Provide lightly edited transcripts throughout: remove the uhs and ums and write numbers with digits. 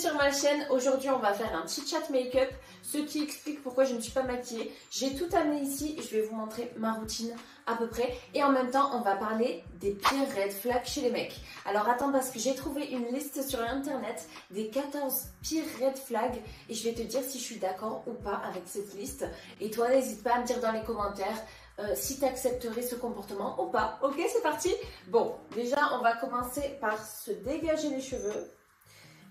sur ma chaîne. Aujourd'hui on va faire un chit chat make-up, ce qui explique pourquoi je ne suis pas maquillée. J'ai tout amené ici, je vais vous montrer ma routine à peu près. Et en même temps on va parler des pires red flags chez les mecs. Alors attends, parce que j'ai trouvé une liste sur internet des 14 pires red flags. Et je vais te dire si je suis d'accord ou pas avec cette liste. Et toi n'hésite pas à me dire dans les commentaires si tu accepterais ce comportement ou pas. Ok, c'est parti. Bon, déjà on va commencer par se dégager les cheveux.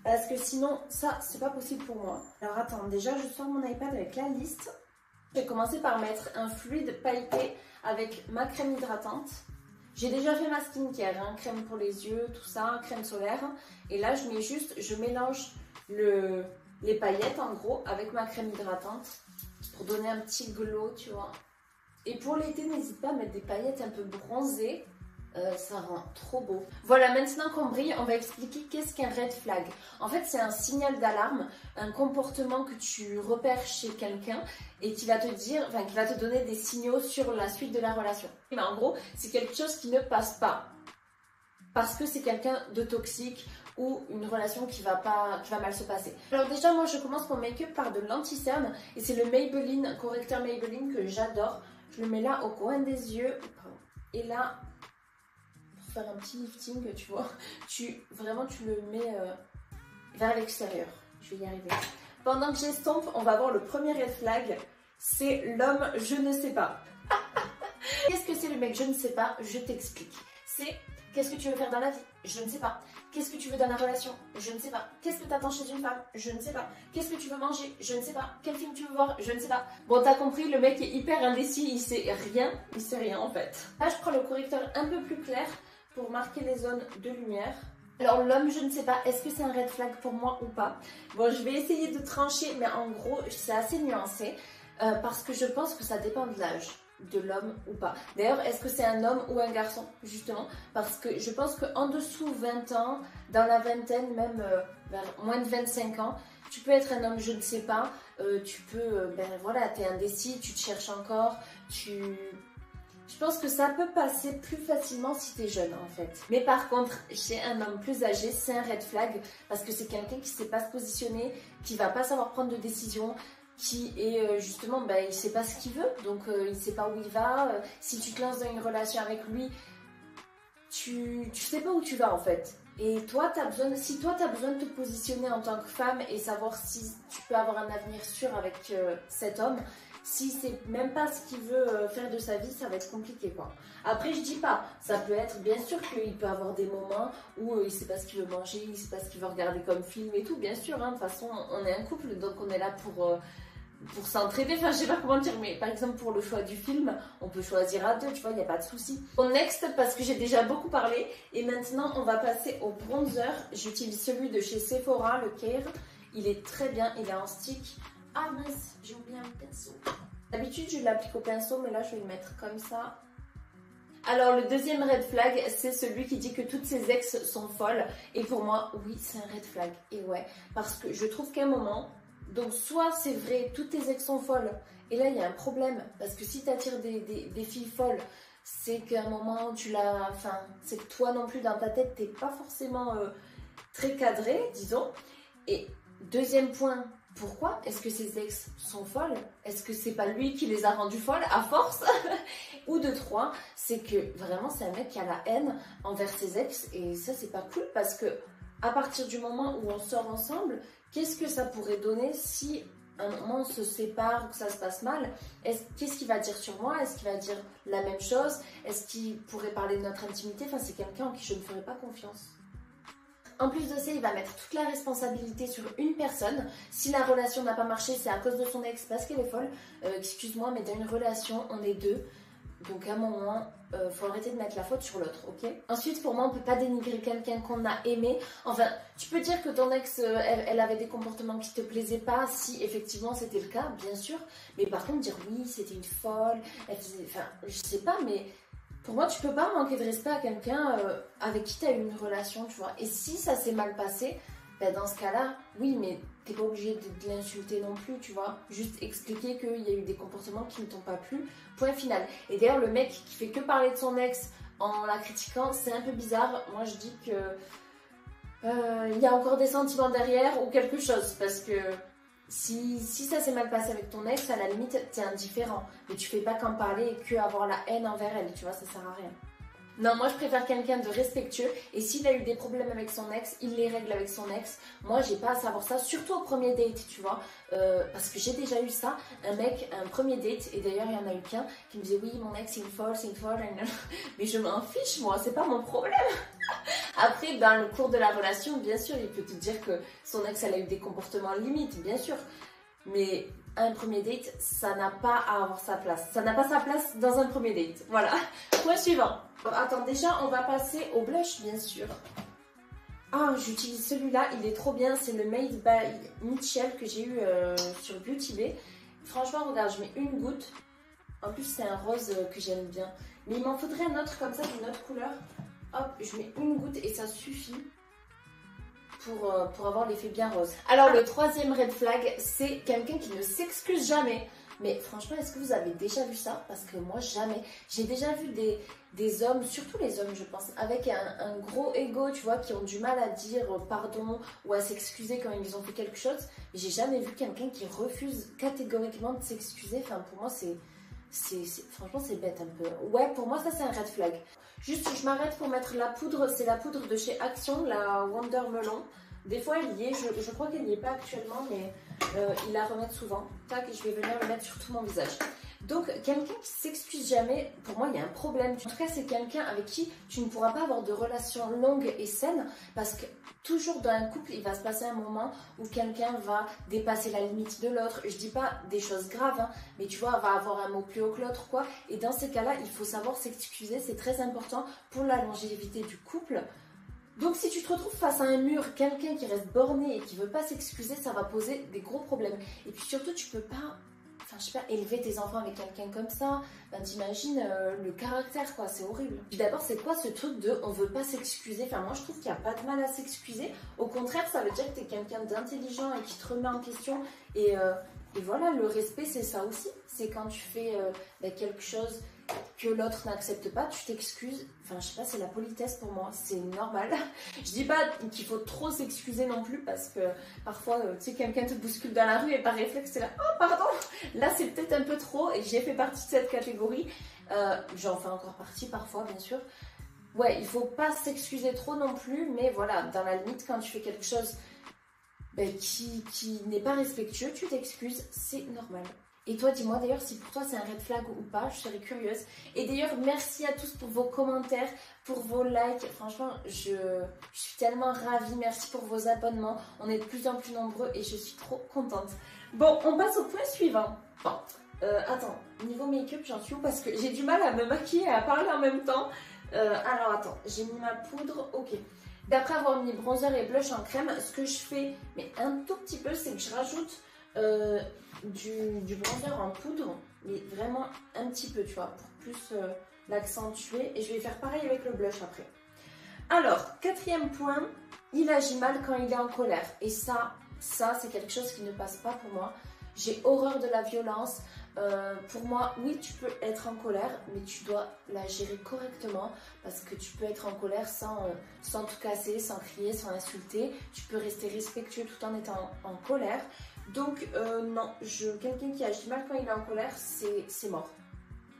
Parce que sinon, ça, c'est pas possible pour moi. Alors attends, déjà, je sors mon iPad avec la liste. Je vais commencer par mettre un fluide pailleté avec ma crème hydratante. J'ai déjà fait ma skincare, hein, crème pour les yeux, tout ça, crème solaire. Et là, je mélange les paillettes, en gros, avec ma crème hydratante pour donner un petit glow, tu vois. Et pour l'été, n'hésite pas à mettre des paillettes un peu bronzées. Ça rend trop beau. Voilà, maintenant qu'on brille, on va expliquer qu'est-ce qu'un red flag. En fait, c'est un signal d'alarme, un comportement que tu repères chez quelqu'un et qui va te dire, enfin, qui va te donner des signaux sur la suite de la relation. Mais en gros, c'est quelque chose qui ne passe pas parce que c'est quelqu'un de toxique ou une relation qui va mal se passer. Alors déjà, moi, je commence mon make-up par de l'anti-cerne et c'est le Maybelline, correcteur Maybelline que j'adore. Je le mets là au coin des yeux et là, faire un petit lifting, tu vois, vraiment tu le mets vers l'extérieur. Je vais y arriver. Pendant que j'estompe, on va voir le premier red flag, c'est l'homme je ne sais pas. Qu'est-ce que c'est le mec je ne sais pas? Je t'explique. C'est qu'est-ce que tu veux faire dans la vie? Je ne sais pas. Qu'est-ce que tu veux dans la relation? Je ne sais pas. Qu'est-ce que tu attends chez une femme? Je ne sais pas. Qu'est-ce que tu veux manger? Je ne sais pas. Quel film tu veux voir? Je ne sais pas. Bon, t'as compris, le mec est hyper indécis, il sait rien en fait. Là, je prends le correcteur un peu plus clair pour marquer les zones de lumière. Alors l'homme, je ne sais pas, est-ce que c'est un red flag pour moi ou pas? Bon, je vais essayer de trancher, mais en gros, c'est assez nuancé parce que je pense que ça dépend de l'âge de l'homme ou pas. D'ailleurs, est-ce que c'est un homme ou un garçon, justement? Parce que je pense qu'en dessous 20 ans, dans la vingtaine, même vers moins de 25 ans, tu peux être un homme, je ne sais pas, tu peux, ben voilà, t'es indécis, tu te cherches encore, Je pense que ça peut passer plus facilement si t'es jeune en fait. Mais par contre, chez un homme plus âgé, c'est un red flag parce que c'est quelqu'un qui ne sait pas se positionner, qui va pas savoir prendre de décision, qui est justement, ben, il sait pas ce qu'il veut, donc il ne sait pas où il va. Si tu te lances dans une relation avec lui, tu sais pas où tu vas en fait. Et toi, si toi tu as besoin de te positionner en tant que femme et savoir si tu peux avoir un avenir sûr avec cet homme, si c'est même pas ce qu'il veut faire de sa vie, ça va être compliqué quoi. Après je dis pas, ça peut être, bien sûr qu'il peut avoir des moments où il sait pas ce qu'il veut manger, il sait pas ce qu'il veut regarder comme film et tout, bien sûr, hein, de toute façon on est un couple donc on est là pour s'entraider, enfin je sais pas comment dire, mais par exemple pour le choix du film, on peut choisir à deux, tu vois, il n'y a pas de souci. Bon, next, parce que j'ai déjà beaucoup parlé, et maintenant on va passer au bronzer. J'utilise celui de chez Sephora, le Care, il est très bien, il est en stick. Ah mince, j'ai oublié un pinceau. D'habitude je l'applique au pinceau, mais là je vais le mettre comme ça. Alors le deuxième red flag, c'est celui qui dit que toutes ses ex sont folles, et pour moi, oui, c'est un red flag, et ouais, parce que je trouve qu'à un moment, donc soit c'est vrai, toutes tes ex sont folles, et là il y a un problème, parce que si tu attires des filles folles, c'est qu'à un moment c'est que toi non plus dans ta tête t'es pas forcément très cadré, disons. Et deuxième point, pourquoi est-ce que ces ex sont folles? Est-ce que c'est pas lui qui les a rendues folles à force? Ou de trois, c'est que vraiment c'est un mec qui a la haine envers ses ex, et ça c'est pas cool parce que à partir du moment où on sort ensemble, qu'est-ce que ça pourrait donner si un moment on se sépare ou que ça se passe mal? Qu'est-ce qu'il va dire sur moi? Est-ce qu'il va dire la même chose? Est-ce qu'il pourrait parler de notre intimité? Enfin, c'est quelqu'un en qui je ne ferais pas confiance. En plus de ça, il va mettre toute la responsabilité sur une personne. Si la relation n'a pas marché, c'est à cause de son ex parce qu'elle est folle. Excuse-moi, mais dans une relation, on est deux. Donc à un moment, faut arrêter de mettre la faute sur l'autre, ok? Ensuite, pour moi, on peut pas dénigrer quelqu'un qu'on a aimé. Enfin, tu peux dire que ton ex, elle avait des comportements qui te plaisaient pas, si effectivement c'était le cas, bien sûr. Mais par contre, dire oui, c'était une folle, elle faisait... Enfin, je sais pas, mais pour moi, tu peux pas manquer de respect à quelqu'un avec qui tu as eu une relation, tu vois. Et si ça s'est mal passé, ben dans ce cas-là, oui, mais t'es pas obligé de l'insulter non plus, tu vois. Juste expliquer qu'il y a eu des comportements qui ne t'ont pas plu, point final. Et d'ailleurs, le mec qui fait que parler de son ex en la critiquant, c'est un peu bizarre. Moi, je dis que il y a encore des sentiments derrière ou quelque chose. Parce que si ça s'est mal passé avec ton ex, à la limite, t'es indifférent. Mais tu fais pas qu'en parler et que avoir la haine envers elle, tu vois, ça sert à rien. Non, moi je préfère quelqu'un de respectueux et s'il a eu des problèmes avec son ex, il les règle avec son ex. Moi j'ai pas à savoir ça, surtout au premier date, tu vois, parce que j'ai déjà eu ça, un mec, un premier date, et d'ailleurs il y en a eu qu'un qui me disait oui mon ex c'est une folle, mais je m'en fiche moi, c'est pas mon problème. Après dans le cours de la relation, bien sûr il peut te dire que son ex elle a eu des comportements limites, bien sûr, mais un premier date, ça n'a pas à avoir sa place. Ça n'a pas sa place dans un premier date. Voilà. Point suivant. Bon, attends, déjà, on va passer au blush, bien sûr. Ah, j'utilise celui-là, il est trop bien. C'est le Made by Mitchell que j'ai eu sur Beauty Bay. Franchement, regarde, je mets une goutte. En plus, c'est un rose que j'aime bien. Mais il m'en faudrait un autre comme ça, d'une autre couleur. Hop, je mets une goutte et ça suffit. Pour avoir l'effet bien rose. Alors le troisième red flag, c'est quelqu'un qui ne s'excuse jamais. Mais franchement, est-ce que vous avez déjà vu ça? Parce que moi, jamais. J'ai déjà vu des hommes, surtout les hommes, je pense, avec un gros ego, tu vois, qui ont du mal à dire pardon ou à s'excuser quand ils ont fait quelque chose. Mais j'ai jamais vu quelqu'un qui refuse catégoriquement de s'excuser. Enfin, pour moi, franchement, c'est bête un peu. Ouais, pour moi, ça, c'est un red flag. Juste, je m'arrête pour mettre la poudre. C'est la poudre de chez Action, la Wonder Melon. Des fois, elle y est. Je crois qu'elle n'y est pas actuellement, mais ils la remettent souvent. Tac, je vais venir le mettre sur tout mon visage. Donc, quelqu'un qui s'excuse jamais, pour moi, il y a un problème. En tout cas, c'est quelqu'un avec qui tu ne pourras pas avoir de relation longue et saine, parce que toujours dans un couple, il va se passer un moment où quelqu'un va dépasser la limite de l'autre. Je dis pas des choses graves, hein, mais tu vois, va avoir un mot plus haut que l'autre, quoi. Et dans ces cas-là, il faut savoir s'excuser. C'est très important pour la longévité du couple. Donc si tu te retrouves face à un mur, quelqu'un qui reste borné et qui veut pas s'excuser, ça va poser des gros problèmes. Et puis surtout, tu peux pas, enfin je sais pas, élever tes enfants avec quelqu'un comme ça. Ben t'imagines le caractère, quoi, c'est horrible. D'abord, c'est quoi ce truc de on veut pas s'excuser? Enfin moi je trouve qu'il n'y a pas de mal à s'excuser. Au contraire, ça veut dire que tu es quelqu'un d'intelligent et qui te remet en question. Et voilà, le respect c'est ça aussi. C'est quand tu fais quelque chose que l'autre n'accepte pas, tu t'excuses. Enfin, je sais pas, c'est la politesse pour moi, c'est normal. Je dis pas qu'il faut trop s'excuser non plus parce que parfois, tu sais, quelqu'un te bouscule dans la rue et par réflexe, c'est là, oh pardon, là c'est peut-être un peu trop et j'ai fait partie de cette catégorie. J'en fais encore partie parfois, bien sûr. Ouais, il faut pas s'excuser trop non plus, mais voilà, dans la limite, quand tu fais quelque chose qui n'est pas respectueux, tu t'excuses, c'est normal. Et toi, dis-moi d'ailleurs si pour toi c'est un red flag ou pas, je serais curieuse. Et d'ailleurs, merci à tous pour vos commentaires, pour vos likes. Franchement, je suis tellement ravie. Merci pour vos abonnements. On est de plus en plus nombreux et je suis trop contente. Bon, on passe au point suivant. Bon, attends, niveau make-up, j'en suis où? Parce que j'ai du mal à me maquiller et à parler en même temps. Alors attends, j'ai mis ma poudre, ok. D'après avoir mis bronzer et blush en crème, ce que je fais, mais un tout petit peu, c'est que je rajoute du bronzer en poudre, mais vraiment un petit peu, tu vois, pour plus l'accentuer. Et je vais faire pareil avec le blush après. Alors, quatrième point, il agit mal quand il est en colère. Et ça c'est quelque chose qui ne passe pas pour moi. J'ai horreur de la violence. Pour moi, oui, tu peux être en colère, mais tu dois la gérer correctement parce que tu peux être en colère sans te casser, sans crier, sans insulter. Tu peux rester respectueux tout en étant en colère. Donc, non, quelqu'un qui agit mal quand il est en colère, c'est mort.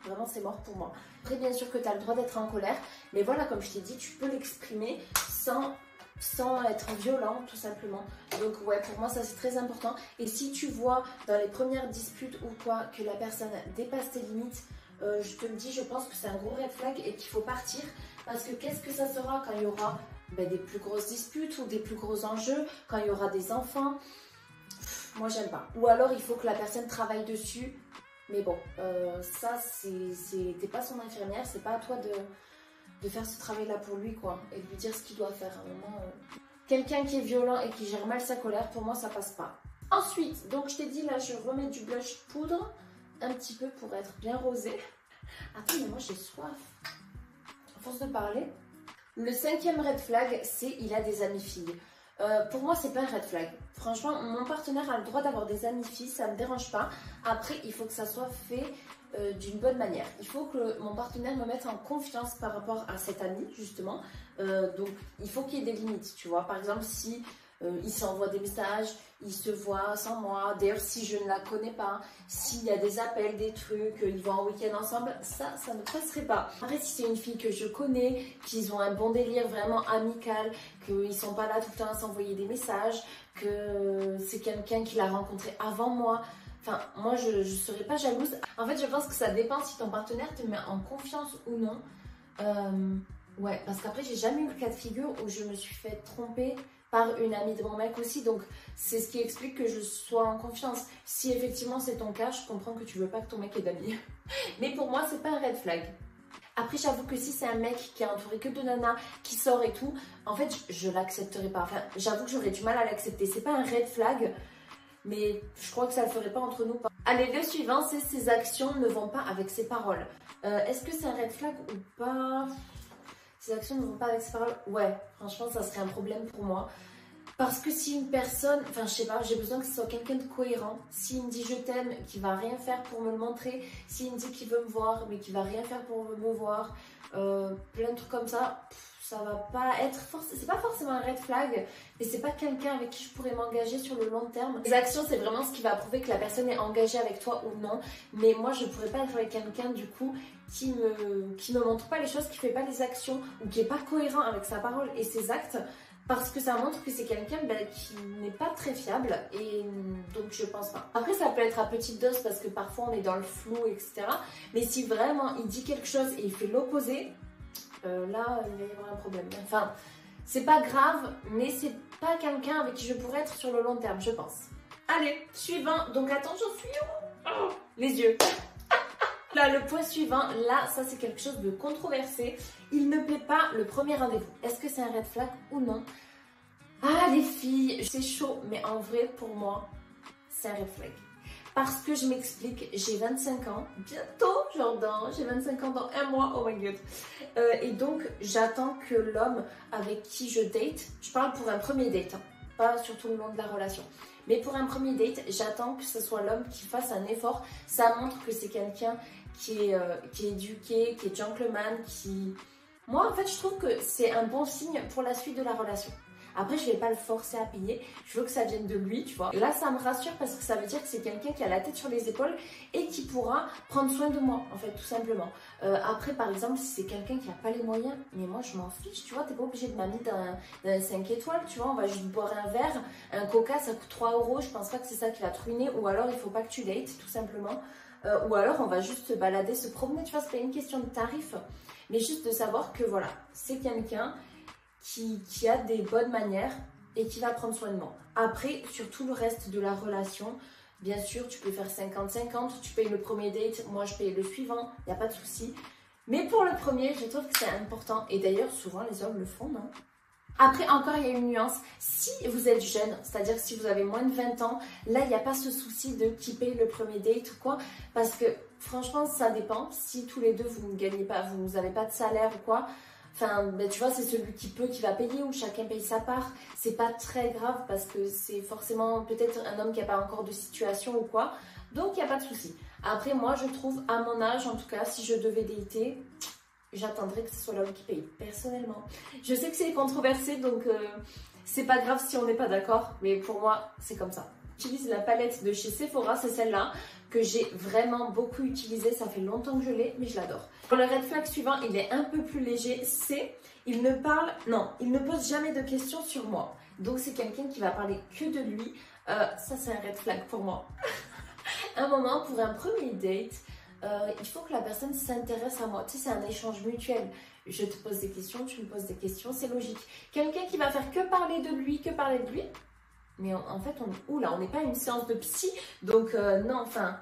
Vraiment, c'est mort pour moi. Après, bien sûr que tu as le droit d'être en colère, mais voilà, comme je t'ai dit, tu peux l'exprimer sans être violent, tout simplement. Donc ouais, pour moi ça c'est très important. Et si tu vois dans les premières disputes ou quoi que la personne dépasse tes limites, je te le dis, je pense que c'est un gros red flag et qu'il faut partir. Parce que qu'est-ce que ça sera quand il y aura des plus grosses disputes ou des plus gros enjeux, quand il y aura des enfants? Moi j'aime pas. Ou alors il faut que la personne travaille dessus. Mais bon, ça t'es pas son infirmière, c'est pas à toi de faire ce travail-là pour lui, quoi, et de lui dire ce qu'il doit faire. À un moment, quelqu'un qui est violent et qui gère mal sa colère, pour moi, ça passe pas. Ensuite, donc je t'ai dit, là, je remets du blush poudre, un petit peu pour être bien rosé. Attends, mais moi, j'ai soif. À force de parler. Le cinquième red flag, c'est il a des amis filles. Pour moi, c'est pas un red flag. Franchement, mon partenaire a le droit d'avoir des amis filles, ça me dérange pas. Après, il faut que ça soit fait d'une bonne manière. Il faut que mon partenaire me mette en confiance par rapport à cet ami, justement. Donc, il faut qu'il y ait des limites, tu vois. Par exemple, si il s'envoie des messages, il se voit sans moi. D'ailleurs, si je ne la connais pas, s'il y a des appels, des trucs, ils vont en week-end ensemble, ça ne passerait pas. Après, si c'est une fille que je connais, qu'ils ont un bon délire vraiment amical, qu'ils sont pas là tout le temps à s'envoyer des messages, que c'est quelqu'un qui l'a rencontré avant moi. Enfin, moi, je ne serais pas jalouse. En fait, je pense que ça dépend si ton partenaire te met en confiance ou non. Ouais, parce qu'après, j'ai jamais eu le cas de figure où je me suis fait tromper par une amie de mon mec aussi. Donc, c'est ce qui explique que je sois en confiance. Si effectivement c'est ton cas, je comprends que tu veux pas que ton mec ait d'amis. Mais pour moi, c'est pas un red flag. Après, j'avoue que si c'est un mec qui est entouré que de nanas, qui sort et tout, en fait, je l'accepterai pas. Enfin, j'avoue que j'aurais du mal à l'accepter. C'est pas un red flag, mais je crois que ça le ferait pas entre nous. Allez, le suivant, c'est ses actions ne vont pas avec ses paroles. Est-ce que c'est un red flag ou pas? Ses actions ne vont pas avec ses paroles? Ouais, franchement, ça serait un problème pour moi. Parce que si une personne, enfin je sais pas, j'ai besoin que ce soit quelqu'un de cohérent. S'il me dit je t'aime, qu'il va rien faire pour me le montrer. S'il me dit qu'il veut me voir, mais qu'il va rien faire pour me voir. Plein de trucs comme ça, ça va pas être c'est pas forcément un red flag, mais c'est pas quelqu'un avec qui je pourrais m'engager sur le long terme. Les actions, c'est vraiment ce qui va prouver que la personne est engagée avec toi ou non. Mais moi, je pourrais pas être avec quelqu'un du coup qui me montre pas les choses, qui fait pas les actions ou qui est pas cohérent avec sa parole et ses actes. Parce que ça montre que c'est quelqu'un qui n'est pas très fiable et donc je pense pas. Après, ça peut être à petite dose parce que parfois on est dans le flou, etc. Mais si vraiment il dit quelque chose et il fait l'opposé, là il va y avoir un problème. Enfin, c'est pas grave, mais c'est pas quelqu'un avec qui je pourrais être sur le long terme, je pense. Allez, suivant. Donc attends, j'en suis où? Oh, les yeux. Là, le point suivant, là, ça c'est quelque chose de controversé. Il ne paie pas le premier rendez-vous. Est-ce que c'est un red flag ou non? Ah, les filles, c'est chaud, mais en vrai, pour moi, c'est un red flag. Parce que je m'explique, j'ai 25 ans, bientôt, j'ai 25 ans dans un mois, oh my god. Et donc, j'attends que l'homme avec qui je date, je parle pour un premier date, hein, pas sur tout le long de la relation. Mais pour un premier date, j'attends que ce soit l'homme qui fasse un effort. Ça montre que c'est quelqu'un qui est éduqué, qui est gentleman, qui... Moi, en fait, je trouve que c'est un bon signe pour la suite de la relation. Après, je ne vais pas le forcer à payer. Je veux que ça vienne de lui, tu vois. Et là, ça me rassure parce que ça veut dire que c'est quelqu'un qui a la tête sur les épaules et qui pourra prendre soin de moi, en fait, tout simplement. Après, par exemple, si c'est quelqu'un qui n'a pas les moyens, mais moi, je m'en fiche, tu vois. Tu n'es pas obligé de m'amener dans un 5 étoiles, tu vois. On va juste boire un verre. Un coca, ça coûte 3 €. Je pense pas que c'est ça qui va te ruiner. Ou alors, il ne faut pas que tu dates, tout simplement. Ou alors, on va juste se balader, se promener, tu vois. C'est pas une question de tarif, mais juste de savoir que, voilà, c'est quelqu'un qui a des bonnes manières et qui va prendre soin de moi. Après, sur tout le reste de la relation, bien sûr, tu peux faire 50-50, tu payes le premier date, moi je paye le suivant, il n'y a pas de souci. Mais pour le premier, je trouve que c'est important. Et d'ailleurs, souvent les hommes le font, non? Après, encore, il y a une nuance. Si vous êtes jeune, c'est-à-dire si vous avez moins de 20 ans, là, il n'y a pas ce souci de qui paye le premier date ou quoi. Parce que, franchement, ça dépend. Si tous les deux, vous ne gagnez pas, vous n'avez pas de salaire ou quoi, enfin, ben, tu vois, c'est celui qui peut qui va payer ou chacun paye sa part. C'est pas très grave parce que c'est forcément peut-être un homme qui n'a pas encore de situation ou quoi. Donc, il n'y a pas de souci. Après, moi, je trouve, à mon âge, en tout cas, si je devais dater, j'attendrais que ce soit l'homme qui paye, personnellement. Je sais que c'est controversé, donc c'est pas grave si on n'est pas d'accord, mais pour moi, c'est comme ça. J'utilise la palette de chez Sephora, c'est celle-là que j'ai vraiment beaucoup utilisée. Ça fait longtemps que je l'ai, mais je l'adore. Pour le red flag suivant, il est un peu plus léger. C'est, il ne pose jamais de questions sur moi. Donc c'est quelqu'un qui va parler que de lui. Ça, c'est un red flag pour moi. Un moment, pour un premier date, il faut que la personne s'intéresse à moi. Tu sais, c'est un échange mutuel. Je te pose des questions, tu me poses des questions, c'est logique. Quelqu'un qui va faire que parler de lui, mais en fait, on n'est pas une séance de psy, donc non, enfin,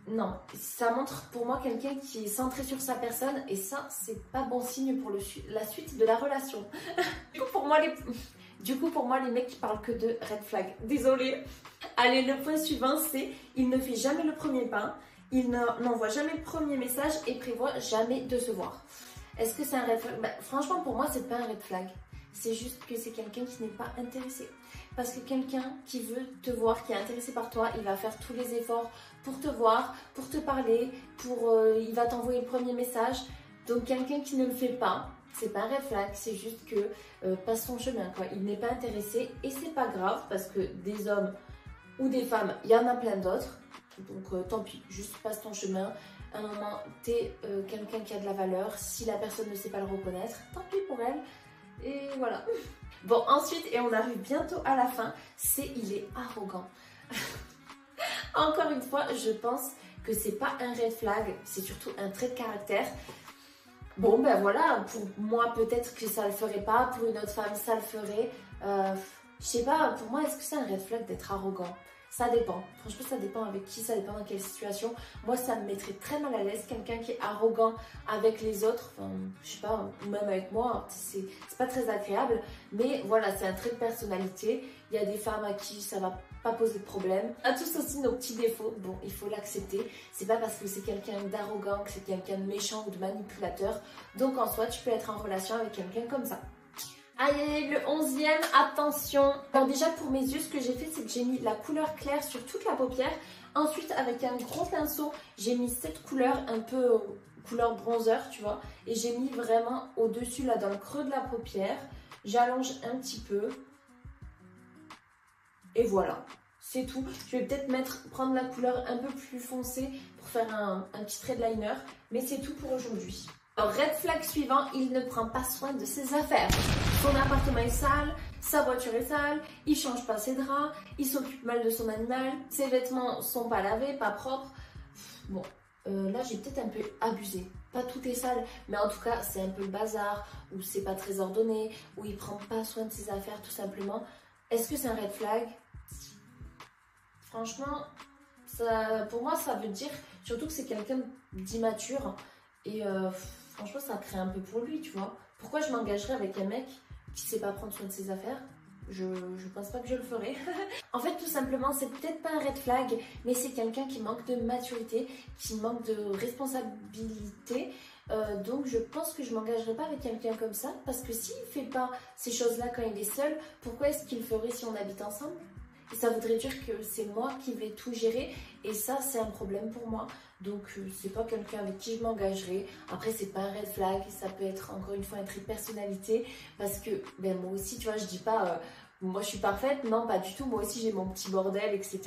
non. Ça montre pour moi quelqu'un qui est centré sur sa personne, et ça, c'est pas bon signe pour la suite de la relation. Du coup, pour moi, les mecs qui parlent que de red flag. Désolée. Allez, le point suivant, c'est il ne fait jamais le premier pas. Il n'envoie jamais le premier message et prévoit jamais de se voir. Est-ce que c'est un red flag? Bah, franchement, pour moi, c'est pas un red flag. c'est juste que c'est quelqu'un qui n'est pas intéressé. Parce que quelqu'un qui veut te voir, qui est intéressé par toi, il va faire tous les efforts pour te voir, pour te parler, il va t'envoyer le premier message. Donc quelqu'un qui ne le fait pas, c'est pas un red flag, c'est juste que passe son chemin, quoi. Il n'est pas intéressé et c'est pas grave parce que des hommes ou des femmes, il y en a plein d'autres. Donc tant pis, juste passe ton chemin. À un moment, t'es quelqu'un qui a de la valeur. Si la personne ne sait pas le reconnaître, tant pis pour elle. Et voilà. Bon, ensuite, et on arrive bientôt à la fin, c'est il est arrogant. Encore une fois, je pense que c'est pas un red flag, c'est surtout un trait de caractère. Bon, ben voilà, pour moi, peut-être que ça le ferait pas, pour une autre femme, ça le ferait. Je sais pas, pour moi, est-ce que c'est un red flag d'être arrogant? Ça dépend. Franchement, ça dépend avec qui, ça dépend dans quelle situation. Moi, ça me mettrait très mal à l'aise. Quelqu'un qui est arrogant avec les autres, enfin, je sais pas, ou même avec moi, c'est pas très agréable. Mais voilà, c'est un trait de personnalité. Il y a des femmes à qui ça va pas poser de problème. On a tous aussi nos petits défauts. Bon, il faut l'accepter. C'est pas parce que c'est quelqu'un d'arrogant que c'est quelqu'un de méchant ou de manipulateur. Donc, en soi, tu peux être en relation avec quelqu'un comme ça. Allez, le 11e, attention. Alors déjà pour mes yeux, ce que j'ai fait, c'est que j'ai mis la couleur claire sur toute la paupière. Ensuite, avec un gros pinceau, j'ai mis cette couleur un peu couleur bronzer, tu vois. Et j'ai mis vraiment au-dessus, là, dans le creux de la paupière. J'allonge un petit peu. Et voilà, c'est tout. Je vais peut-être prendre la couleur un peu plus foncée pour faire un petit trait de liner. Mais c'est tout pour aujourd'hui. Alors, red flag suivant, il ne prend pas soin de ses affaires. Son appartement est sale, sa voiture est sale, il change pas ses draps, il s'occupe mal de son animal, ses vêtements sont pas lavés, pas propres. Bon, là j'ai peut-être un peu abusé. Pas tout est sale, mais en tout cas c'est un peu le bazar, ou c'est pas très ordonné, ou il prend pas soin de ses affaires tout simplement. Est-ce que c'est un red flag? Franchement, ça, pour moi ça veut dire surtout que c'est quelqu'un d'immature et franchement ça crée un peu pour lui, tu vois. Pourquoi je m'engagerais avec un mec qui sait pas prendre soin de ses affaires? Je pense pas que je le ferai. En fait, tout simplement, c'est peut-être pas un red flag, mais c'est quelqu'un qui manque de maturité, qui manque de responsabilité. Donc, je pense que je m'engagerai pas avec quelqu'un comme ça, parce que s'il fait pas ces choses-là quand il est seul, pourquoi est-ce qu'il le ferait si on habite ensemble? Et ça voudrait dire que c'est moi qui vais tout gérer, et ça, c'est un problème pour moi. Donc, c'est pas quelqu'un avec qui je m'engagerai. Après, c'est pas un red flag, ça peut être encore une fois un trait de personnalité, parce que ben, moi aussi, tu vois, je dis pas moi je suis parfaite, non, pas du tout. Moi aussi, j'ai mon petit bordel, etc.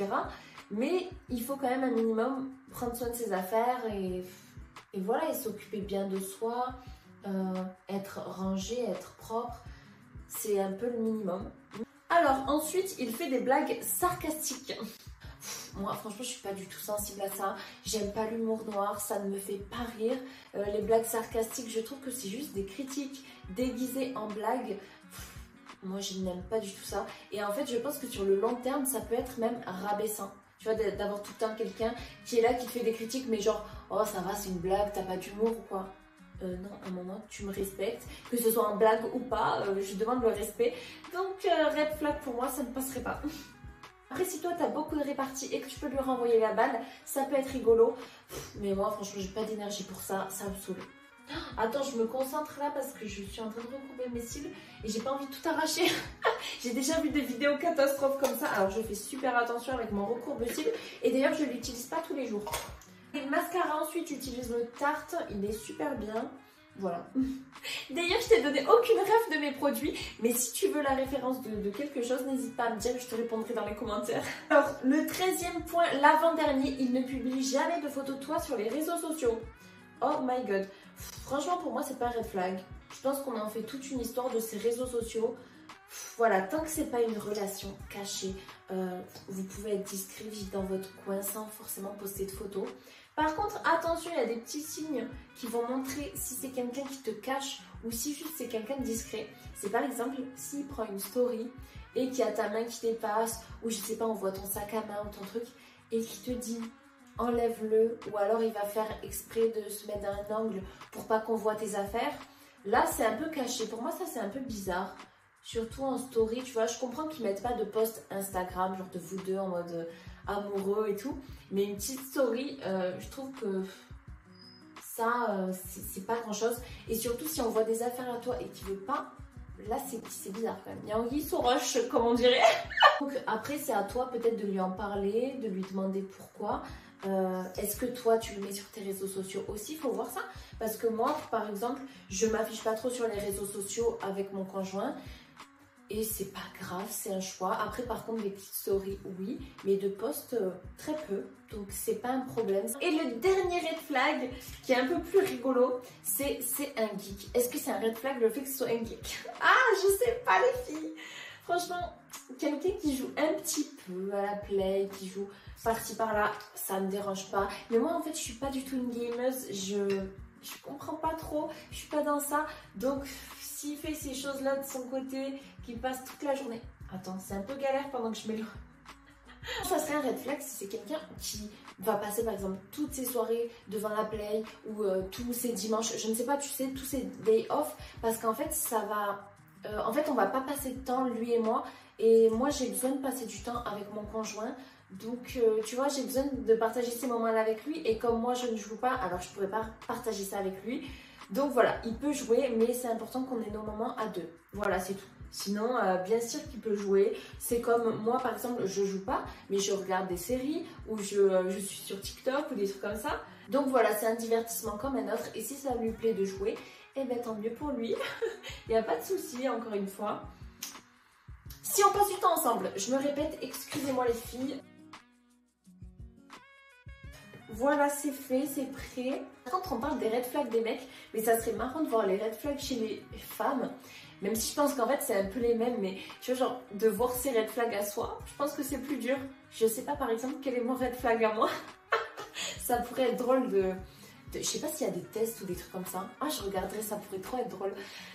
Mais il faut quand même un minimum prendre soin de ses affaires et voilà, et s'occuper bien de soi, être rangé, être propre. C'est un peu le minimum. Alors ensuite, il fait des blagues sarcastiques. Moi, franchement, je suis pas du tout sensible à ça. J'aime pas l'humour noir, ça ne me fait pas rire. Les blagues sarcastiques, je trouve que c'est juste des critiques déguisées en blagues. Moi, je n'aime pas du tout ça. Et en fait, je pense que sur le long terme, ça peut être même rabaissant. Tu vois, d'avoir tout le temps quelqu'un qui est là, qui te fait des critiques, mais genre, oh ça va, c'est une blague, t'as pas d'humour ou quoi? Non, à un moment, tu me respectes, que ce soit en blague ou pas, je demande le respect. Donc, red flag pour moi, ça ne passerait pas. Après, si toi, tu as beaucoup de réparties et que tu peux lui renvoyer la balle, ça peut être rigolo. Mais moi, franchement, j'ai pas d'énergie pour ça, ça me saoule. Attends, je me concentre là parce que je suis en train de recouper mes cils et j'ai pas envie de tout arracher. J'ai déjà vu des vidéos catastrophes comme ça, alors je fais super attention avec mon recourbe-cils. Et d'ailleurs, je l'utilise pas tous les jours. Et le mascara, ensuite, j'utilise le Tarte, il est super bien. Voilà. D'ailleurs, je t'ai donné aucune ref de mes produits, mais si tu veux la référence de quelque chose, n'hésite pas à me dire, je te répondrai dans les commentaires. Alors, le 13e point, l'avant-dernier, il ne publie jamais de photos de toi sur les réseaux sociaux. Oh my god. Franchement, pour moi, c'est pas un red flag. Je pense qu'on en fait toute une histoire de ces réseaux sociaux. Voilà, tant que c'est pas une relation cachée, vous pouvez être discret, vivre dans votre coin sans forcément poster de photos. Par contre, attention, il y a des petits signes qui vont montrer si c'est quelqu'un qui te cache ou si juste c'est quelqu'un de discret. C'est par exemple, s'il prend une story et qu'il y a ta main qui dépasse, ou je sais pas, on voit ton sac à main ou ton truc, et qui te dit enlève-le, ou alors il va faire exprès de se mettre dans un angle pour pas qu'on voit tes affaires. Là, c'est un peu caché. Pour moi, ça, c'est un peu bizarre. Surtout en story, tu vois, je comprends qu'ils mettent pas de post Instagram, genre de vous deux en mode amoureux et tout. Mais une petite story, je trouve que ça, c'est pas grand chose. Et surtout, si on voit des affaires à toi et qu'il veut pas là c'est bizarre quand même. Il y a anguille sous roche, comme on dirait. Donc après c'est à toi peut-être de lui en parler, de lui demander pourquoi. Est-ce que toi tu le mets sur tes réseaux sociaux aussi? Il faut voir ça. Parce que moi par exemple, je m'affiche pas trop sur les réseaux sociaux avec mon conjoint. Et c'est pas grave, c'est un choix. Après par contre les petites stories oui, mais de posts très peu. Donc c'est pas un problème. Et le dernier red flag qui est un peu plus rigolo, c'est un geek. Est-ce que c'est un red flag le fait que ce soit un geek? Ah je sais pas les filles. Franchement, quelqu'un qui joue un petit peu à la play, qui joue par-ci par-là, ça me dérange pas. Mais moi en fait je suis pas du tout une gameuse, je comprends pas trop, je suis pas dans ça. Donc s'il fait ces choses-là de son côté, qu'il passe toute la journée... Attends, c'est un peu galère pendant que je mets le... Ça serait un red flag si c'est quelqu'un qui va passer par exemple toutes ses soirées devant la play ou tous ses dimanches, je ne sais pas, tu sais, tous ses day off, parce qu'en fait ça va... en fait on va pas passer de temps lui et moi, et moi j'ai besoin de passer du temps avec mon conjoint. Donc tu vois, j'ai besoin de partager ces moments-là avec lui, et comme moi je ne joue pas, alors je pourrais pas partager ça avec lui. Donc voilà, il peut jouer, mais c'est important qu'on ait nos moments à deux. Voilà, c'est tout. Sinon, bien sûr qu'il peut jouer. C'est comme moi, par exemple, je joue pas, mais je regarde des séries ou je suis sur TikTok ou des trucs comme ça. Donc voilà, c'est un divertissement comme un autre. Et si ça lui plaît de jouer, eh bien tant mieux pour lui. Il n'y a pas de souci, encore une fois. Si on passe du temps ensemble, je me répète, excusez-moi les filles. Voilà, c'est fait, c'est prêt. Par contre, on parle des red flags des mecs, mais ça serait marrant de voir les red flags chez les femmes. Même si je pense qu'en fait, c'est un peu les mêmes, mais tu vois, genre, de voir ces red flags à soi, je pense que c'est plus dur. Je sais pas, par exemple, quel est mon red flag à moi. Ça pourrait être drôle je sais pas s'il y a des tests ou des trucs comme ça. Ah, je regarderai, ça pourrait trop être drôle.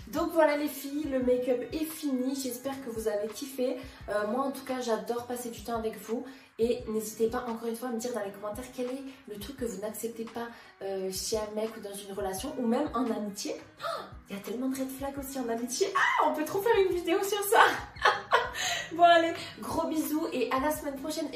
Donc voilà les filles, le make-up est fini. J'espère que vous avez kiffé. Moi en tout cas, j'adore passer du temps avec vous. Et n'hésitez pas encore une fois à me dire dans les commentaires quel est le truc que vous n'acceptez pas chez un mec ou dans une relation ou même en amitié. Oh, il y a tellement de red flags aussi en amitié. Ah, on peut trop faire une vidéo sur ça. Bon allez, gros bisous et à la semaine prochaine.